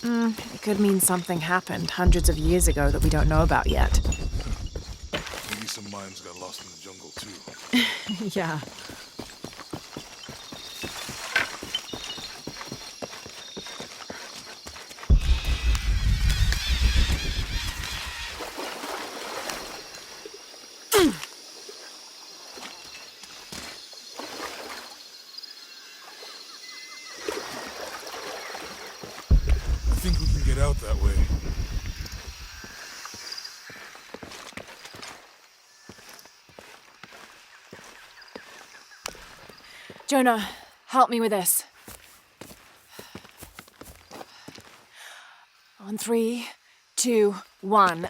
It could mean something happened hundreds of years ago that we don't know about yet. Maybe some mines got lost in the jungle, too. Yeah. I think we can get out that way. Jonah, help me with this. On 3, 2, 1.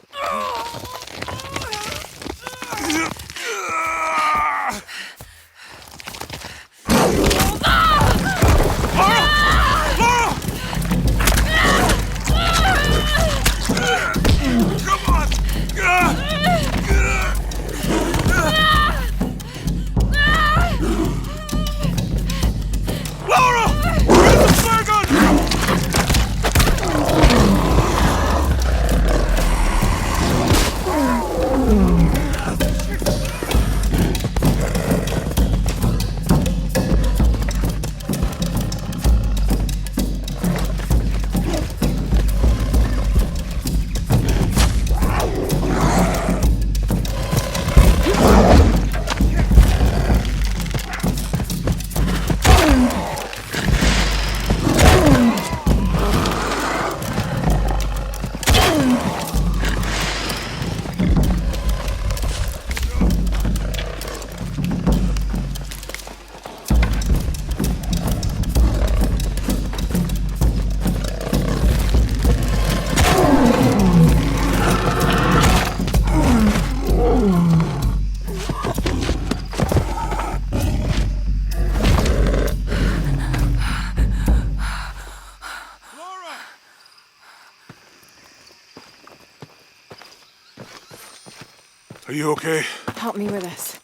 Are you okay? Help me with this.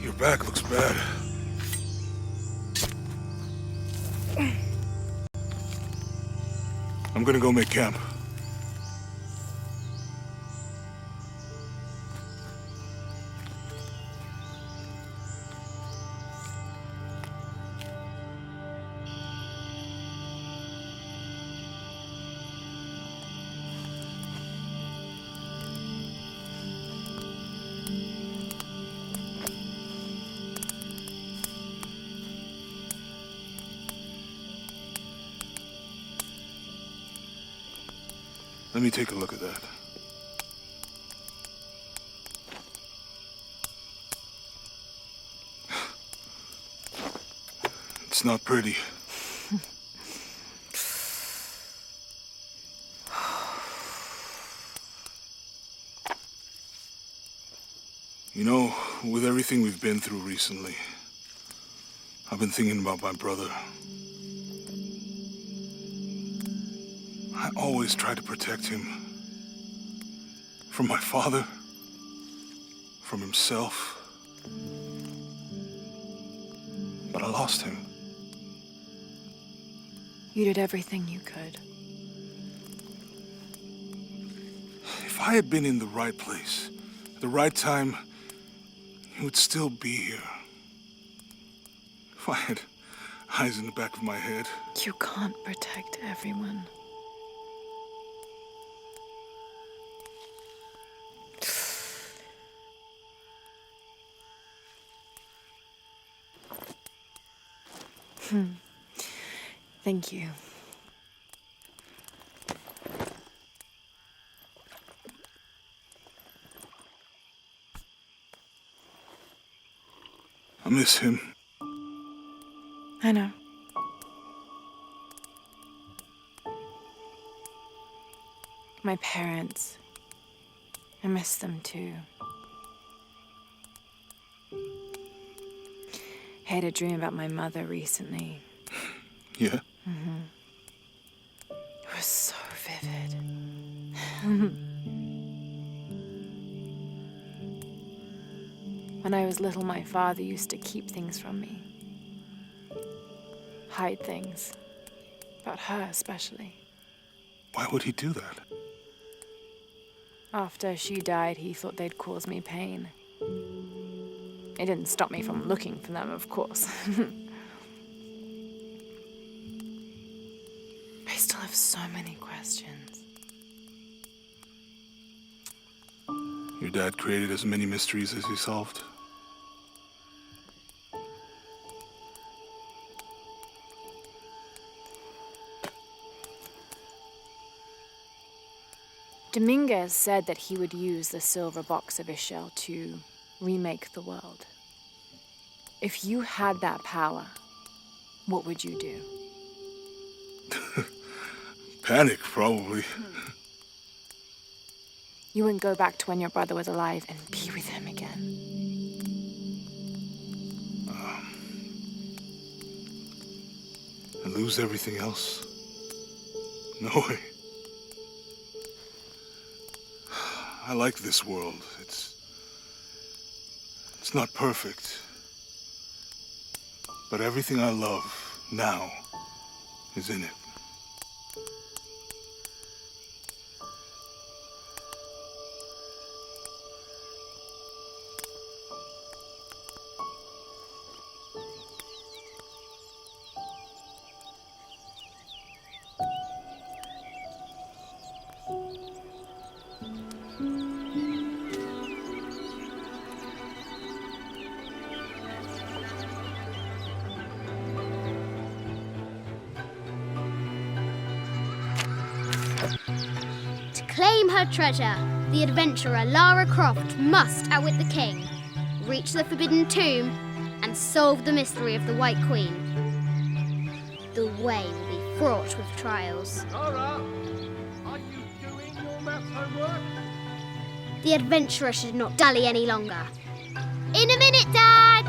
Your back looks bad. I'm gonna go make camp. Let me take a look at that. It's not pretty. You know, with everything we've been through recently, I've been thinking about my brother. I always tried to protect him. From my father. From himself. But I lost him. You did everything you could. If I had been in the right place, at the right time, he would still be here. If I had eyes in the back of my head. You can't protect everyone. Thank you. I miss him. I know. My parents. I miss them too. I had a dream about my mother recently. Yeah? It was so vivid. When I was little, my father used to keep things from me. Hide things. About her, especially. Why would he do that? After she died, he thought they'd cause me pain. It didn't stop me from looking for them, of course. I still have so many questions. Your dad created as many mysteries as he solved. Dominguez said that he would use the silver box of Ishel to remake the world. If you had that power, what would you do? Panic, probably. You wouldn't go back to when your brother was alive and be with him again. And lose everything else? No way. I like this world. It's not perfect. But everything I love now is in it. To claim her treasure, the adventurer Lara Croft must outwit the king, reach the forbidden tomb, and solve the mystery of the White Queen. The way will be fraught with trials. Lara, are you doing your maths homework? The adventurer should not dally any longer. In a minute, Dad!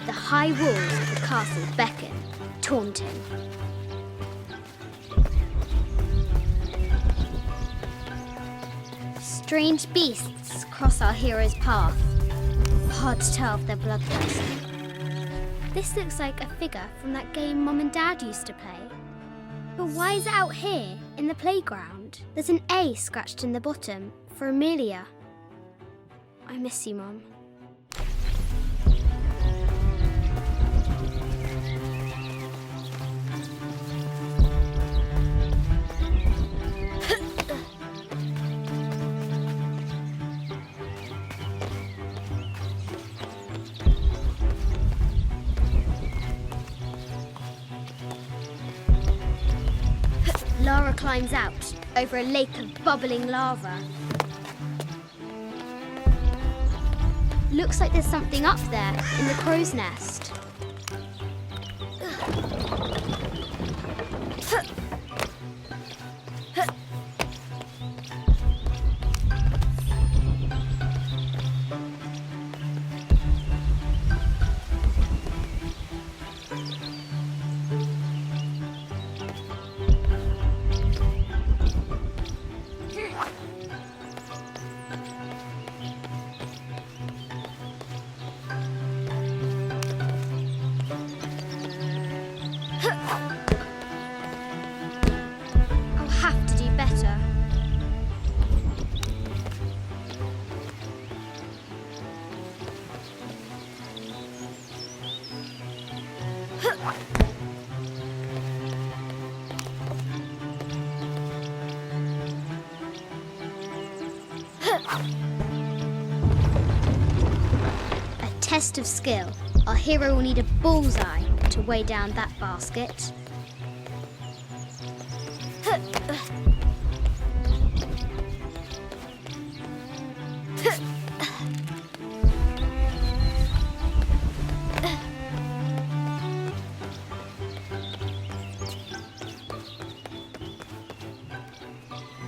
The high walls of the castle beckon, taunting. Strange beasts cross our hero's path. Hard to tell if they're bloodthirsty. This looks like a figure from that game Mum and Dad used to play. But why is it out here, in the playground? There's an A scratched in the bottom for Amelia. I miss you, Mum. Lara climbs out over a lake of bubbling lava. Looks like there's something up there in the crow's nest. I'll have to do better. A test of skill. Our hero will need a bullseye to weigh down that basket.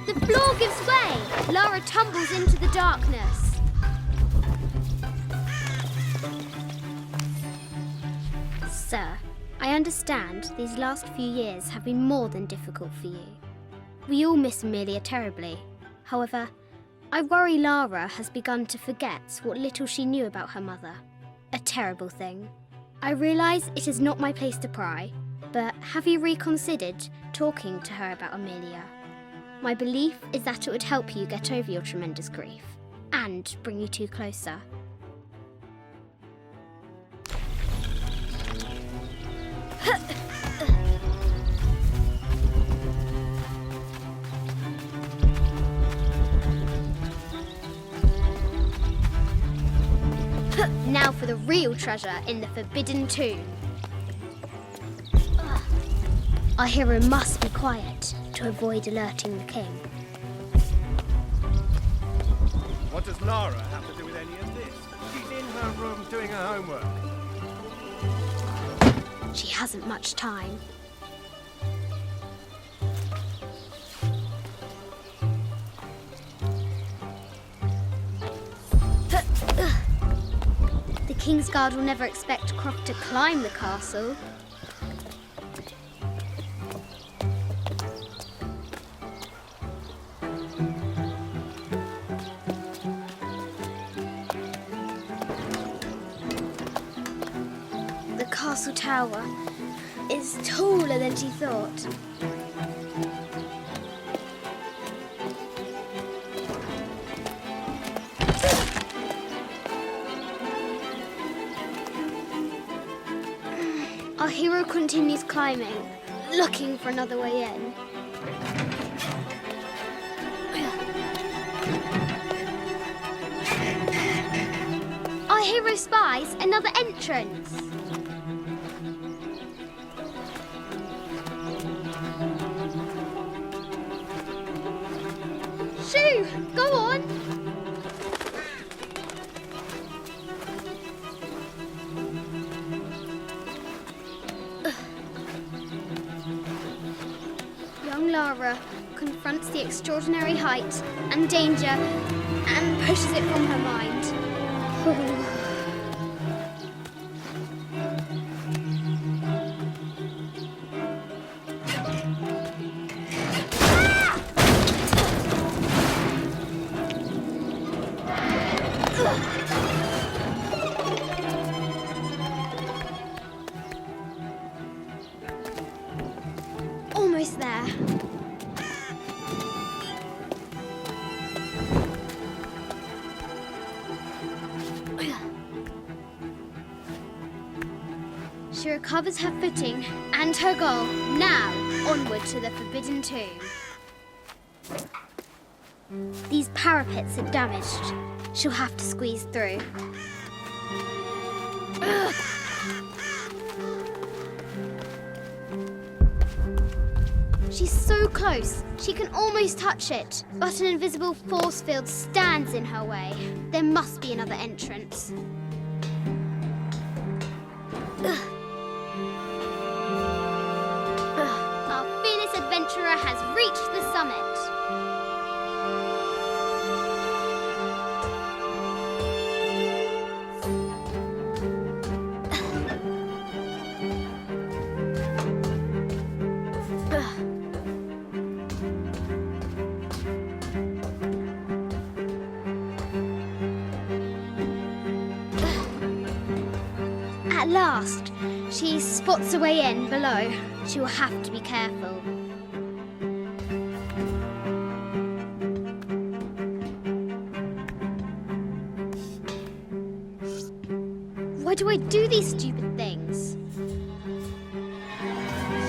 The floor gives way. Lara tumbles into the darkness. Sir, I understand these last few years have been more than difficult for you. We all miss Amelia terribly. However, I worry Lara has begun to forget what little she knew about her mother. A terrible thing. I realise it is not my place to pry, but have you reconsidered talking to her about Amelia? My belief is that it would help you get over your tremendous grief and bring you two closer. Now for the real treasure in the Forbidden Tomb. Our hero must be quiet to avoid alerting the king. What does Lara have to do with any of this? She's in her room doing her homework. She hasn't much time. The King's Guard will never expect Croft to climb the castle. The castle tower is taller than she thought. Our hero continues climbing, looking for another way in. Our hero spies another entrance. Shoo! Go on! Young Lara confronts the extraordinary height and danger and pushes it from her mind. Almost there. She recovers her footing and her goal. Now, onward to the Forbidden Tomb. These parapets are damaged. She'll have to squeeze through. She's so close, she can almost touch it. But an invisible force field stands in her way. There must be another entrance. Our fearless adventurer has reached the summit. At last, she spots a way in below. She will have to be careful. Why do I do these stupid things?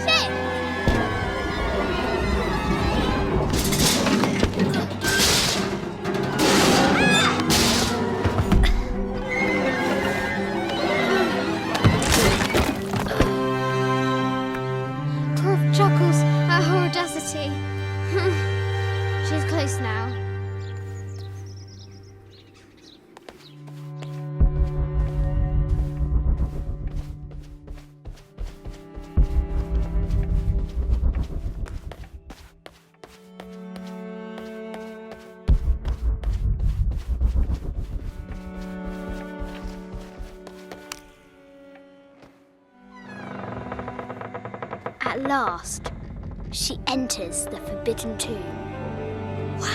Shit! Chuckles at her audacity. She's close now. At last, she enters the Forbidden Tomb. Wow.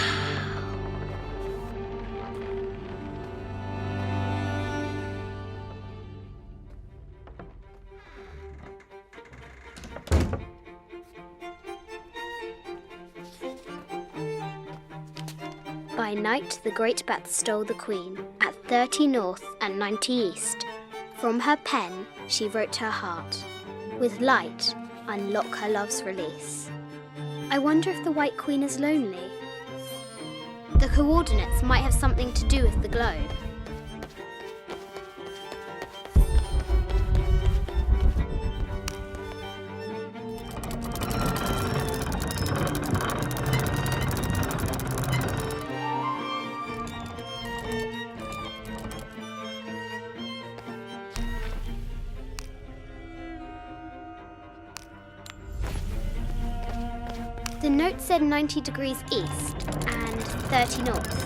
By night, the Great Bat stole the Queen at 30 North and 90 East. From her pen, she wrote her heart. With light, unlock her love's release. I wonder if the White Queen is lonely. The coordinates might have something to do with the globe. The note said 90 degrees east and 30 north.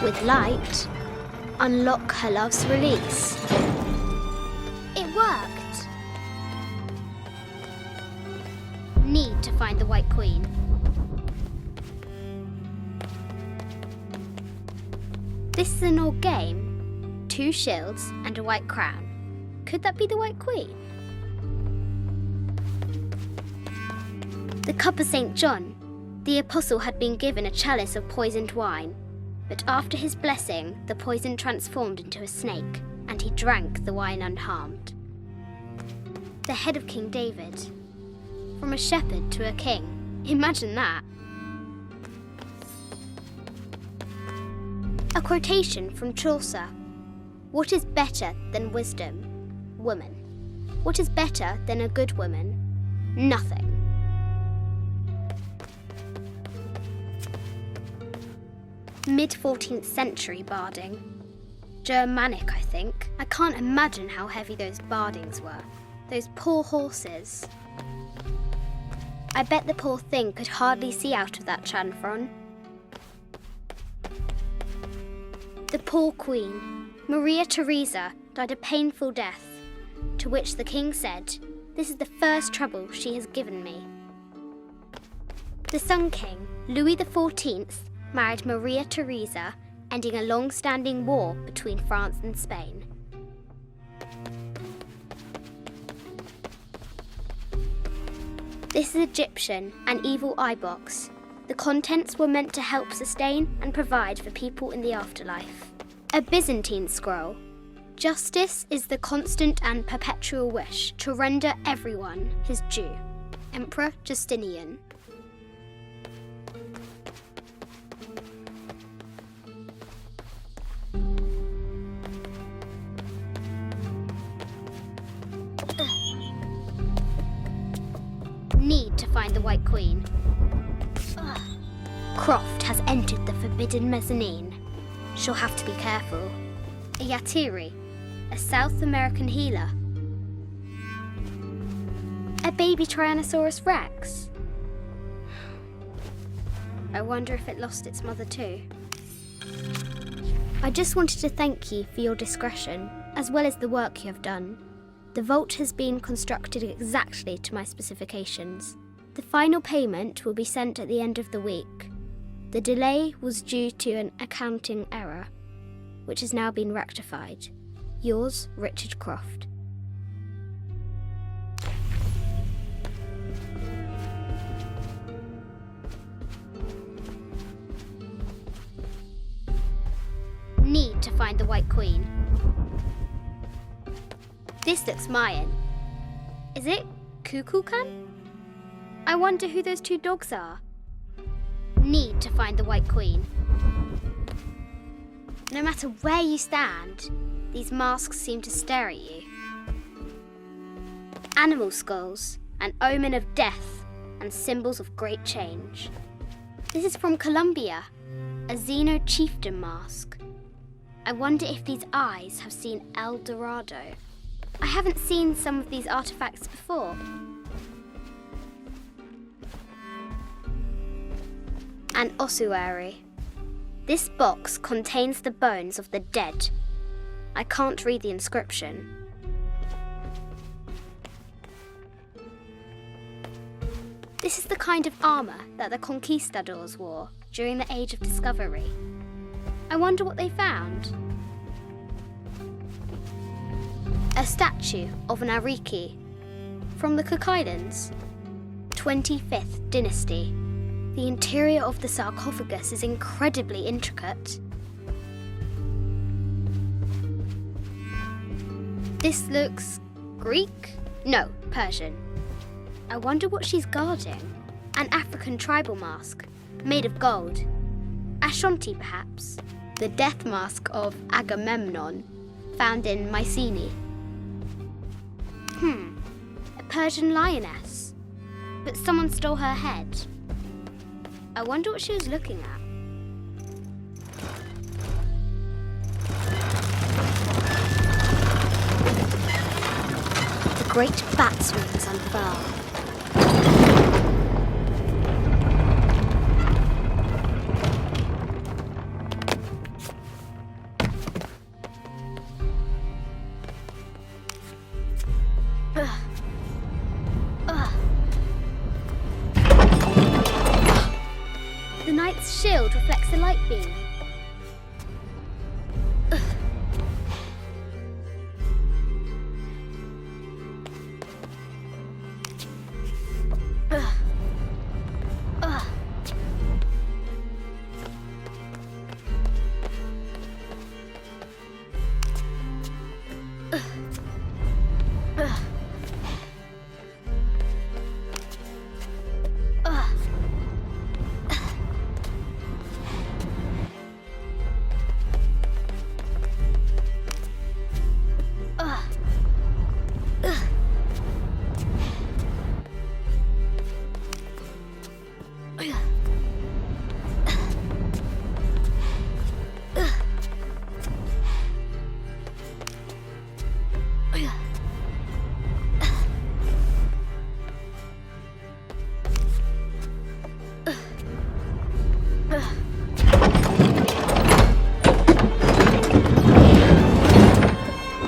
With light, unlock her love's release. It worked. Need to find the White Queen. This is an old game. 2 shields and a white crown. Could that be the White Queen? The cup of St. John. The apostle had been given a chalice of poisoned wine, but after his blessing, the poison transformed into a snake, and he drank the wine unharmed. The head of King David. From a shepherd to a king. Imagine that. A quotation from Chaucer. What is better than wisdom? Woman. What is better than a good woman? Nothing. Mid-14th century barding. Germanic, I think. I can't imagine how heavy those bardings were. Those poor horses. I bet the poor thing could hardly see out of that chanfron. The poor queen. Maria Theresa died a painful death, to which the king said, "This is the first trouble she has given me." The Sun King, Louis XIV, married Maria Theresa, ending a long-standing war between France and Spain. This is Egyptian, an evil eye box. The contents were meant to help sustain and provide for people in the afterlife. A Byzantine scroll. Justice is the constant and perpetual wish to render everyone his due. Emperor Justinian. Need to find the White Queen. Croft has entered the forbidden mezzanine. She'll have to be careful. A Yatiri, a South American healer. A baby Tyrannosaurus Rex. I wonder if it lost its mother too. I just wanted to thank you for your discretion, as well as the work you have done. The vault has been constructed exactly to my specifications. The final payment will be sent at the end of the week. The delay was due to an accounting error, which has now been rectified. Yours, Richard Croft. Need to find the White Queen. This looks Mayan. Is it Kukulkan? I wonder who those 2 dogs are. Need to find the White Queen. No matter where you stand, these masks seem to stare at you. Animal skulls, an omen of death and symbols of great change. This is from Colombia, a Xeno chieftain mask. I wonder if these eyes have seen El Dorado. I haven't seen some of these artifacts before. An ossuary. This box contains the bones of the dead. I can't read the inscription. This is the kind of armour that the conquistadors wore during the Age of Discovery. I wonder what they found. A statue of an Ariki from the Cook Islands, 25th dynasty. The interior of the sarcophagus is incredibly intricate. This looks Greek? No, Persian. I wonder what she's guarding. An African tribal mask, made of gold. Ashanti, perhaps. The death mask of Agamemnon, found in Mycenae. A Persian lioness. But someone stole her head. I wonder what she was looking at. The great bat's wings unfurl. The knight's shield reflects the light beam.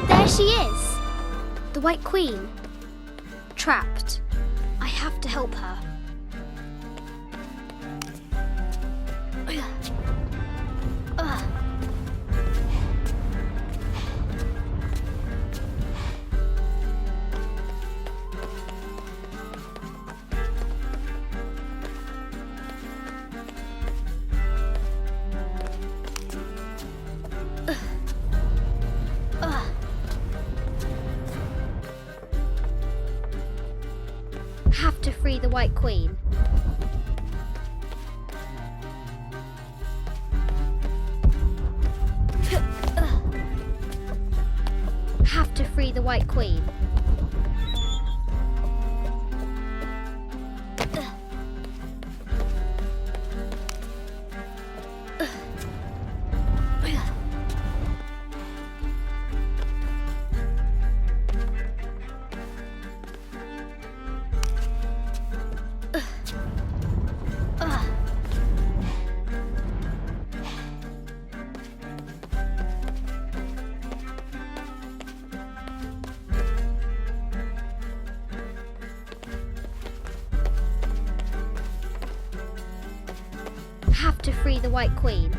There she is! The White Queen. Trapped. I have to help her. Have to free the White Queen. Have to free the White Queen. Have to free the White Queen.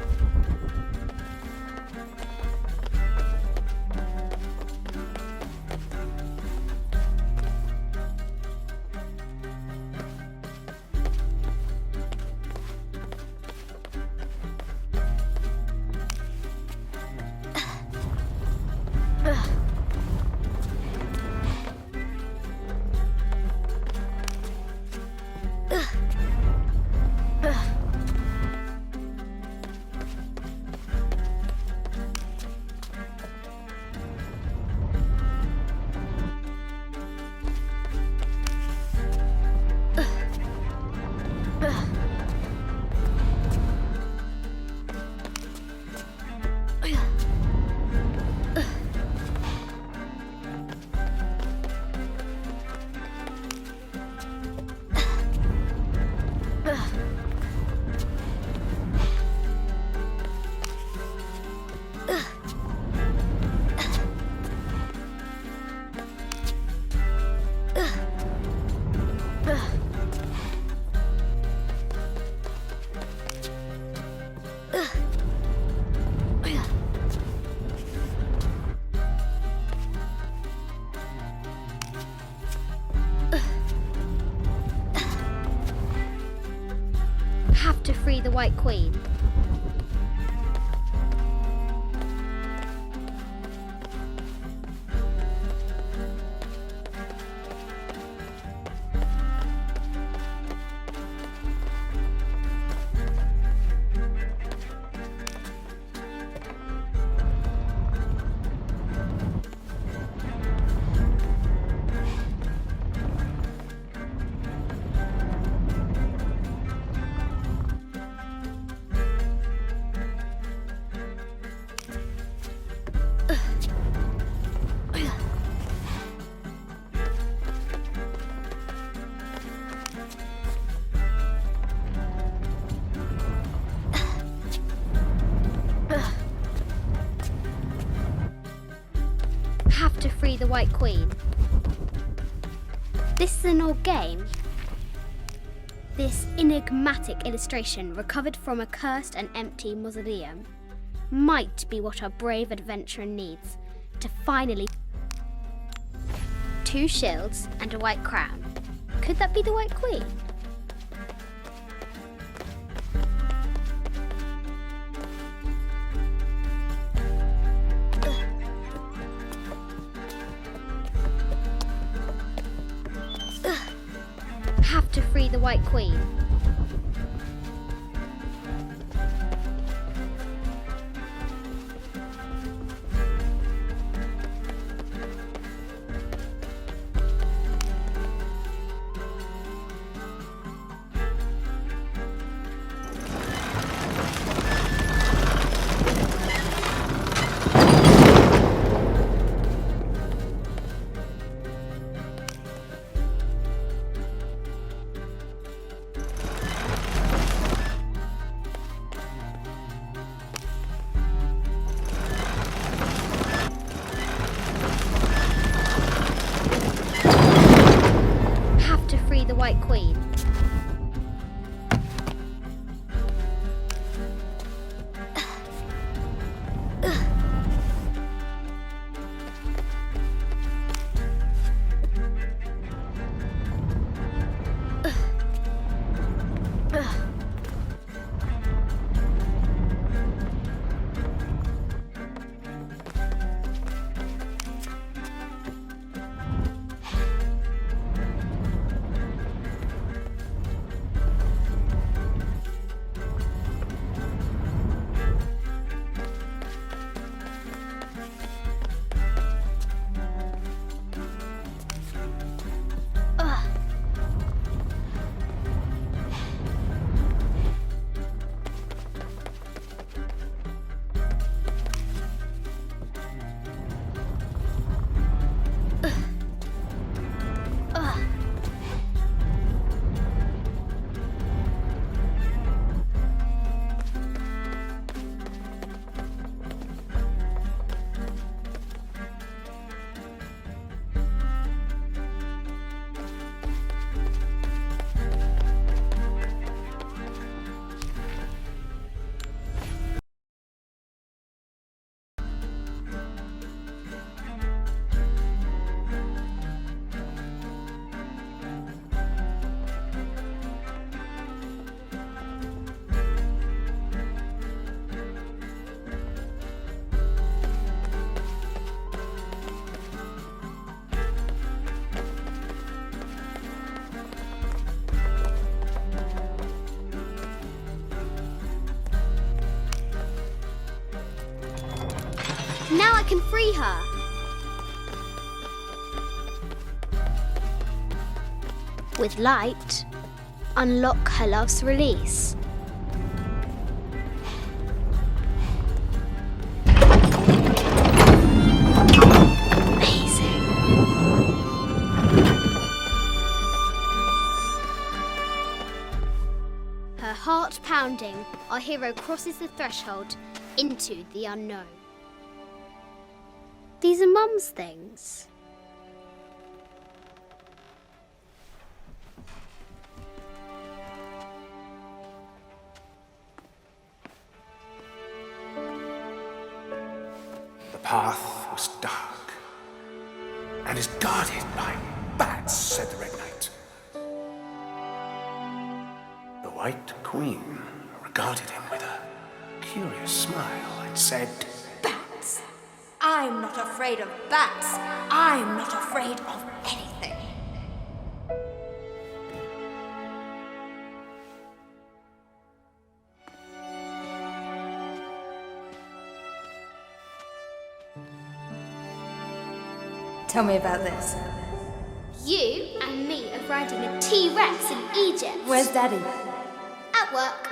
White Queen. Have to free the White Queen. This is an old game. This enigmatic illustration, recovered from a cursed and empty mausoleum, might be what our brave adventurer needs to finally... 2 shields and a white crown. Could that be the White Queen? Have to free the White Queen. The White Queen. Now I can free her. With light, unlock her love's release. Amazing. Her heart pounding, our hero crosses the threshold into the unknown. These are Mum's things. The path was dark and is guarded by bats, said the Red Knight. The White Queen regarded him with a curious smile and said, Bats! I'm not afraid of bats. I'm not afraid of anything. Tell me about this. You and me are riding a T-Rex in Egypt. Where's Daddy? At work.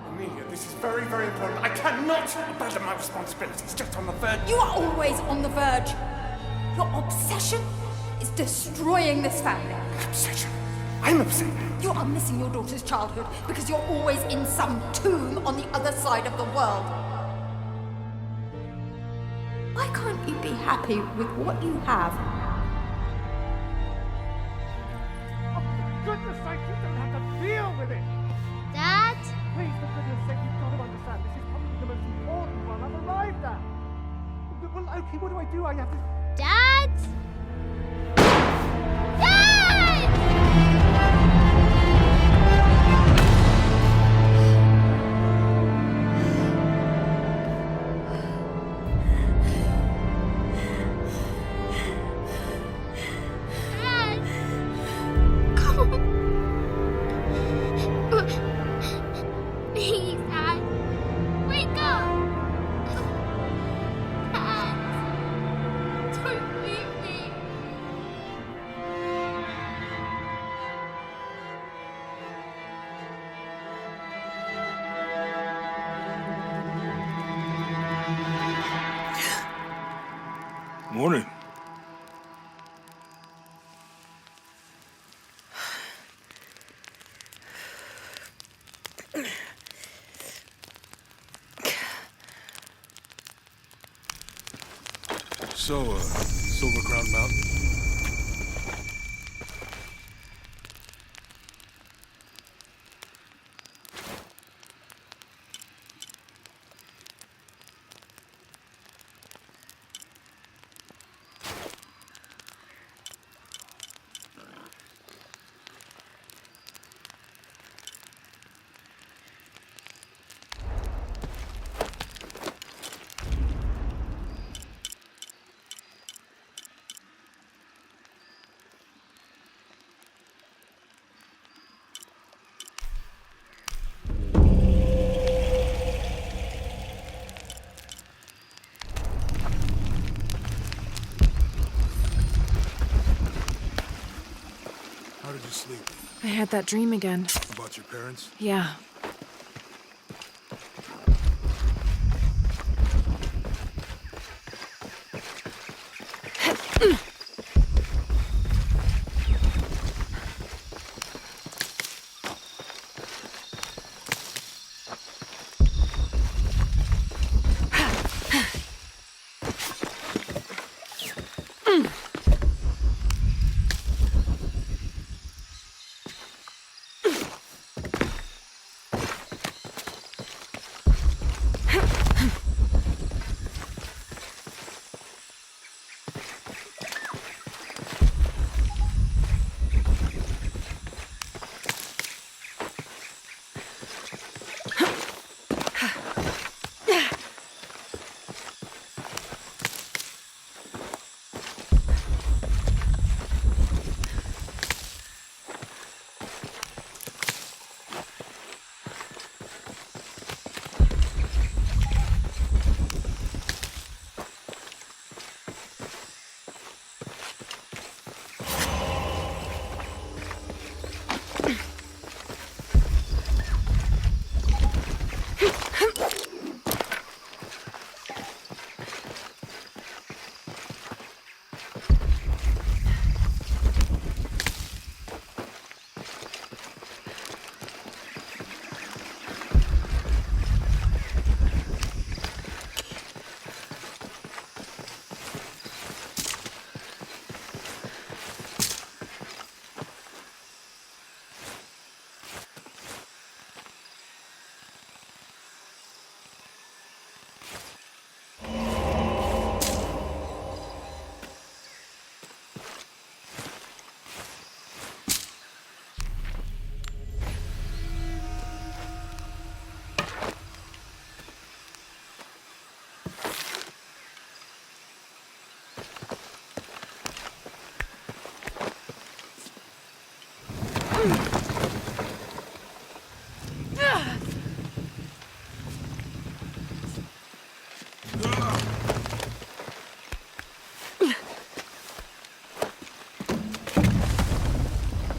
Amelia, this is very, very important. I cannot abandon my responsibilities just on the verge. You are always on the verge. Your obsession is destroying this family. Obsession. I'm upset. You are missing your daughter's childhood because you're always in some tomb on the other side of the world. Why can't you be happy with what you have? For goodness sake, you don't have to deal with it. Dad? Please, for goodness sake, you've got to understand. This is probably the most important one I've arrived at. Well, okay, what do? I have to... Dad? Dad! Dad! Come on. Please, Dad. Wake up. Dad. Don't leave me. Morning. So, Silver Crown Mountain? How did you sleep? I had that dream again. About your parents? Yeah.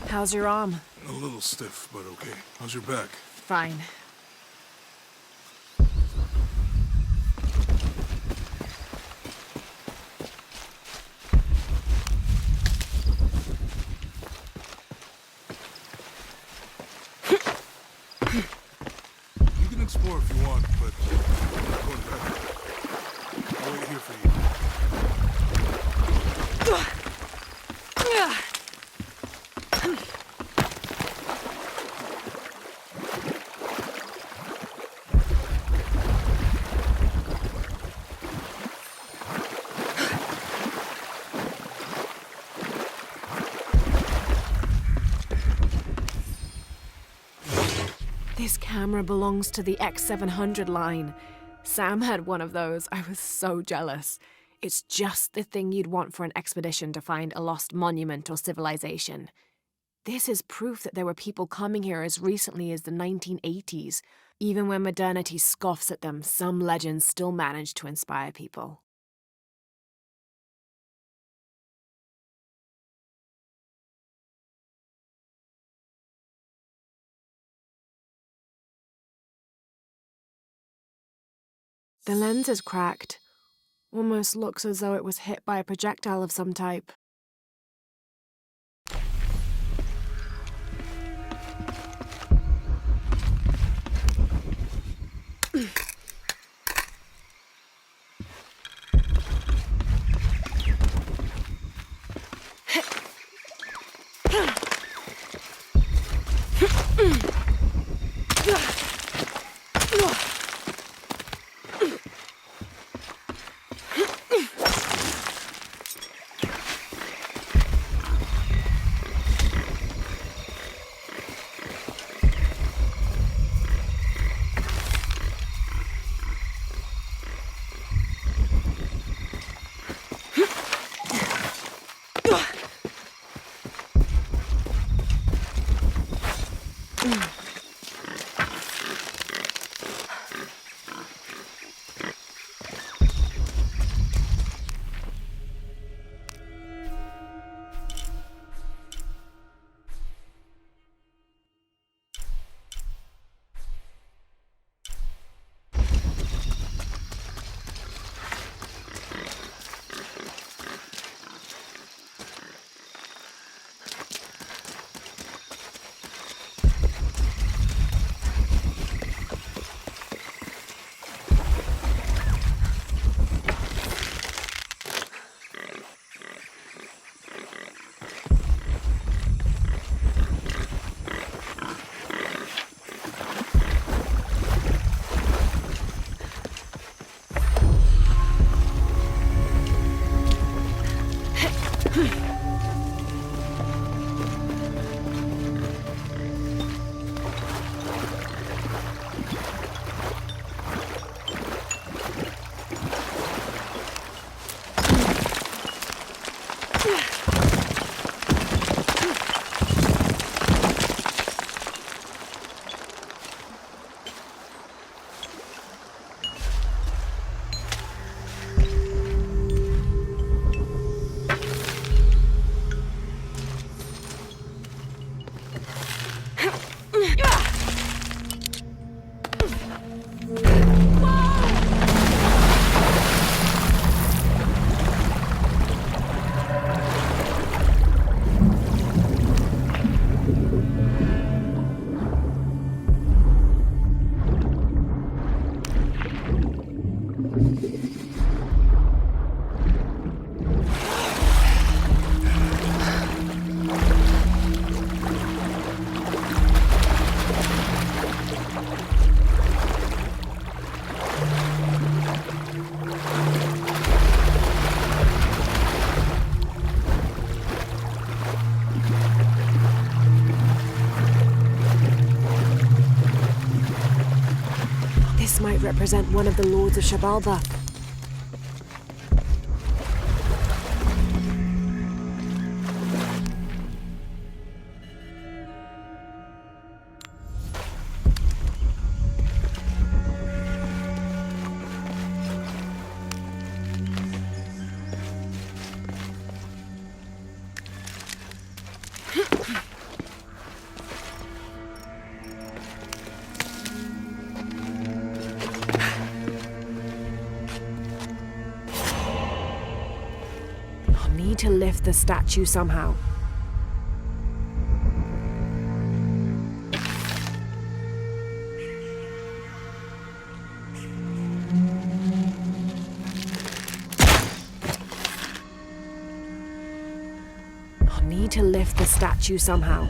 How's your arm? A little stiff, but okay. How's your back? Fine. You can explore if you want, but I'm not going back. I'll wait here for you. This camera belongs to the X700 line. Sam had one of those. I was so jealous. It's just the thing you'd want for an expedition to find a lost monument or civilization. This is proof that there were people coming here as recently as the 1980s. Even when modernity scoffs at them, some legends still manage to inspire people. The lens is cracked. Almost looks as though it was hit by a projectile of some type. This might represent one of the lords of Shabalba. lift the statue somehow. I'll need to lift the statue somehow.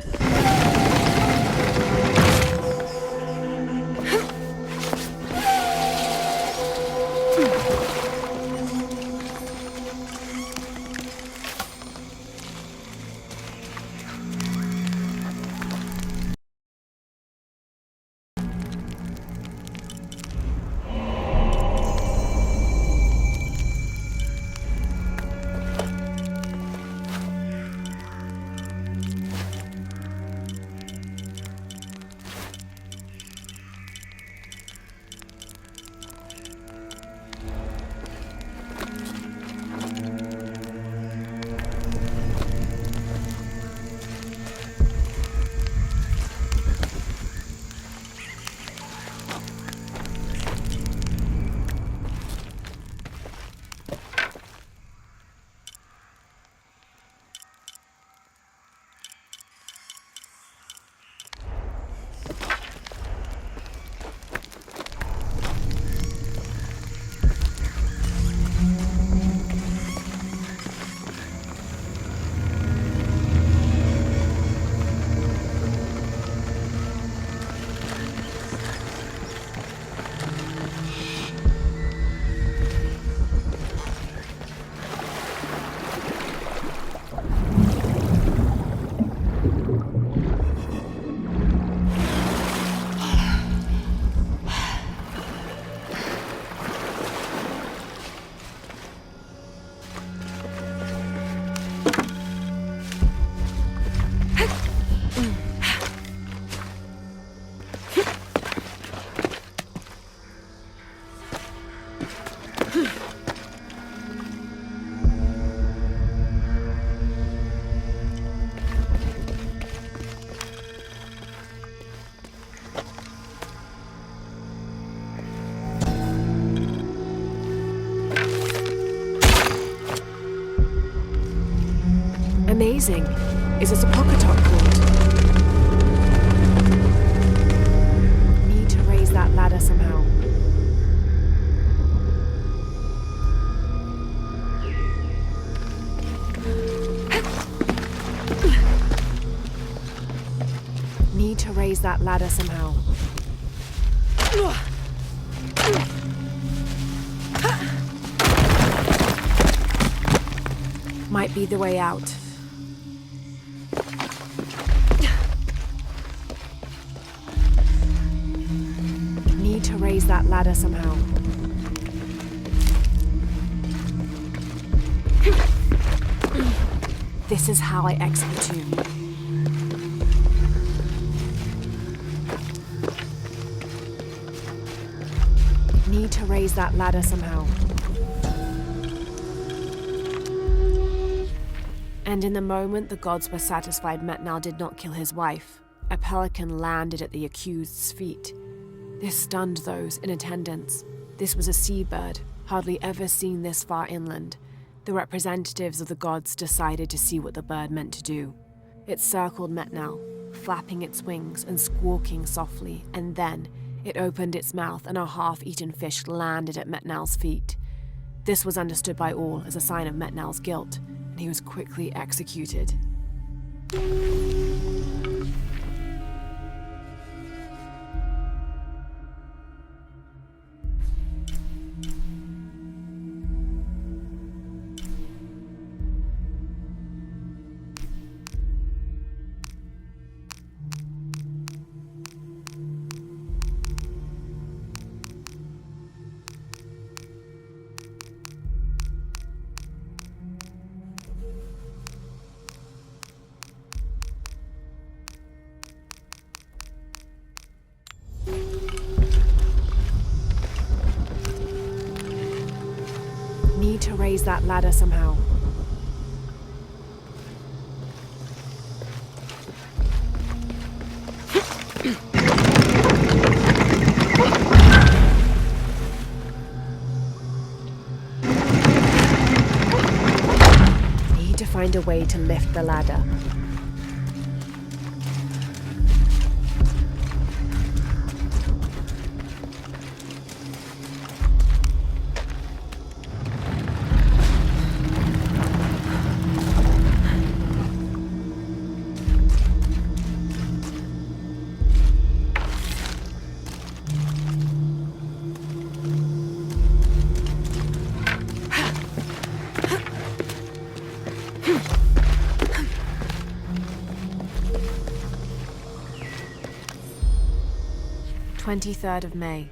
Amazing. Is this a pocket top cord? Need to raise that ladder somehow. Need to raise that ladder somehow. Might be the way out. Need to raise that ladder somehow. This is how I exit the tomb. Need to raise that ladder somehow. And in the moment the gods were satisfied Metnal did not kill his wife, a pelican landed at the accused's feet. This stunned those in attendance. This was a seabird, hardly ever seen this far inland. The representatives of the gods decided to see what the bird meant to do. It circled Metnal, flapping its wings and squawking softly, and then it opened its mouth and a half-eaten fish landed at Metnal's feet. This was understood by all as a sign of Metnal's guilt, and he was quickly executed. Need to raise that ladder somehow. Need to find find a way to lift the ladder. May 23rd.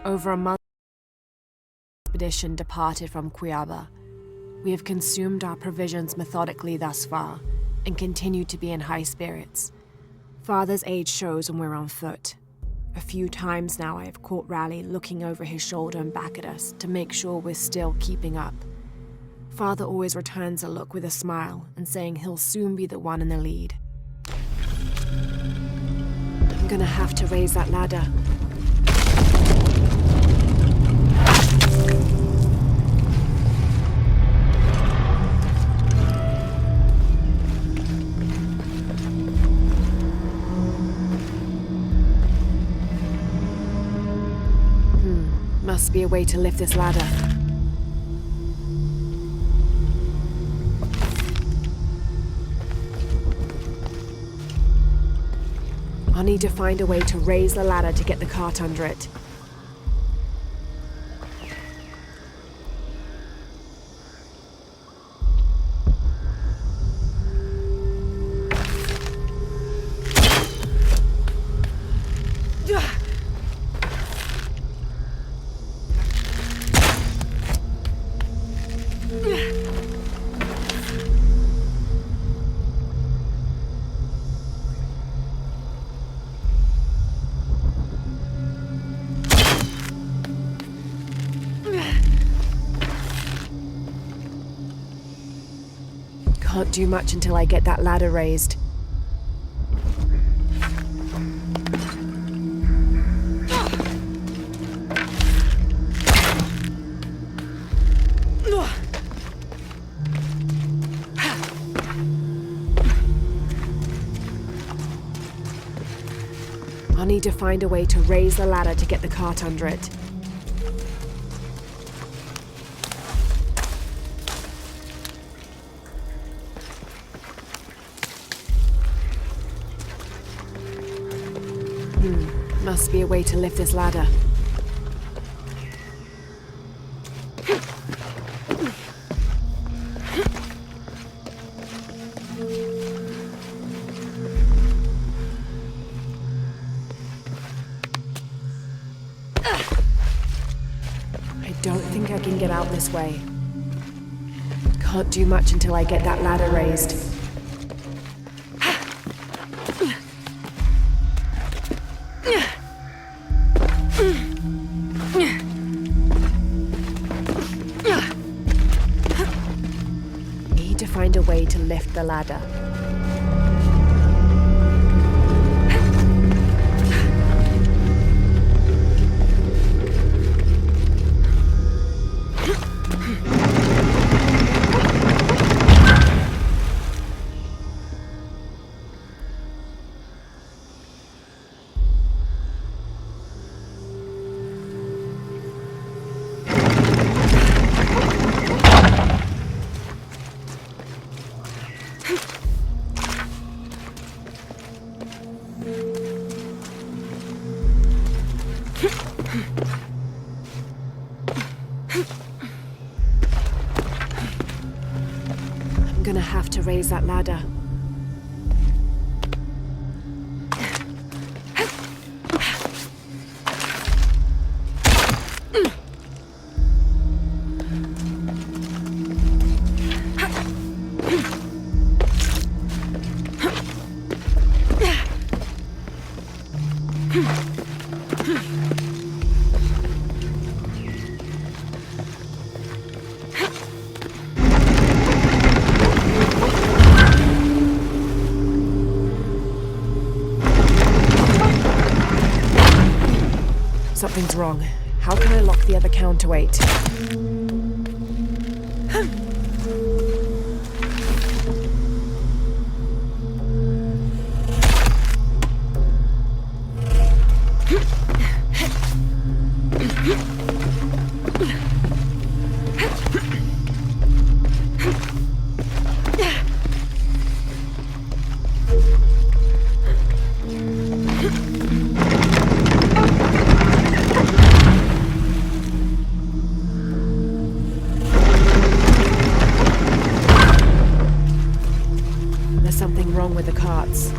Over a month, the expedition departed from Cuiaba. We have consumed our provisions methodically thus far, and continue to be in high spirits. Father's age shows when we're on foot. A few times now I have caught Raleigh looking over his shoulder and back at us to make sure we're still keeping up. Father always returns a look with a smile and saying he'll soon be the one in the lead. I'm gonna have to raise that ladder. Must be a way to lift this ladder. I'll need to find a way to raise the ladder to get the cart under it. Can't do much until I get that ladder raised. I'll need to find a way to raise the ladder to get the cart under it. Must be a way to lift this ladder. I don't think I can get out this way. Can't do much until I get that ladder raised. Need to find a way to lift the ladder. I'm gonna have to raise that ladder. Something's wrong. How can I lock the other counterweight? cards.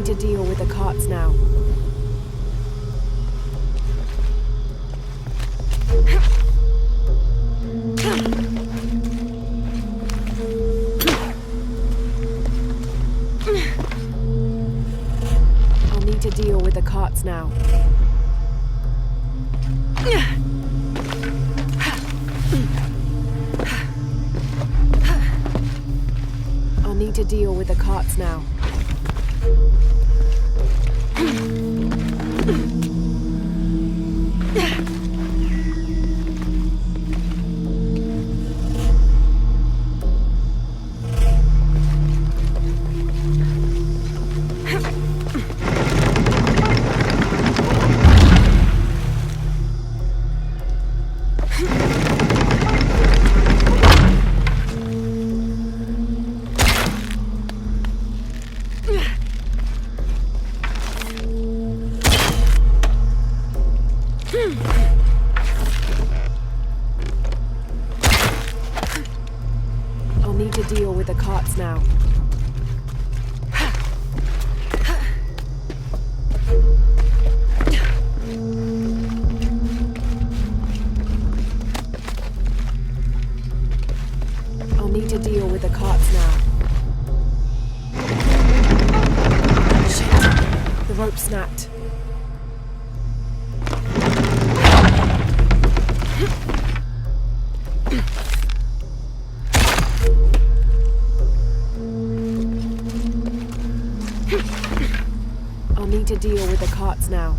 To deal with the carts now. I'll need to deal with the carts now. I'll need to deal with the carts now. I'll need to deal with the carts now. I'll need to deal with the carts now. Shit. The rope snapped. I'll need to deal with the carts now.